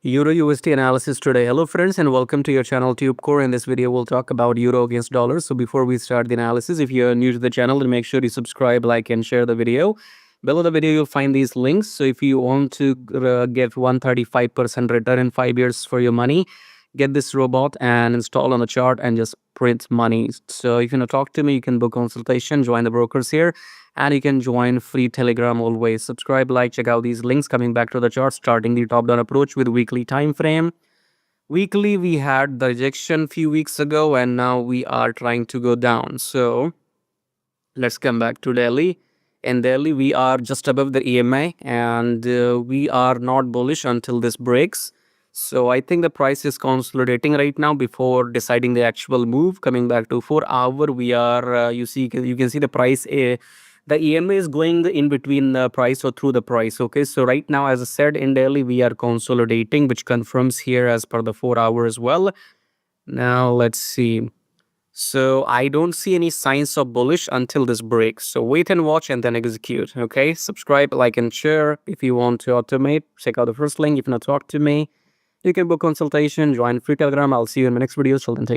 Euro USD analysis today. Hello friends and welcome to your channel TubeCore. In this video we'll talk about euro against dollar. So before we start the analysis, if you're new to the channel, then make sure you subscribe, like and share the video. Below the video you'll find these links. So if you want to get 135% return in 5 years for your money, get this robot and install on the chart and just print money. So if you want to talk to me, you can book consultation, join the brokers here, and you can join free Telegram always. Subscribe, like, check out these links. Coming back to the chart, starting the top down approach with weekly time frame. Weekly we had the rejection few weeks ago and now we are trying to go down. So let's come back to daily. In daily we are just above the EMA and we are not bullish until this breaks. So I think the price is consolidating right now before deciding the actual move. Coming back to 4 hour, we are you can see the price the EMA is going in between the price or through the price. Okay, so right now, as I said, in daily we are consolidating, which confirms here as per the 4 hour as well. Now let's see. So I don't see any signs of bullish until this breaks. So wait and watch and then execute. Okay, subscribe, like and share. If you want to automate, check out the first link. If you want to talk to me, you can book consultation, join free Telegram. I'll see you in my next video. Till then, take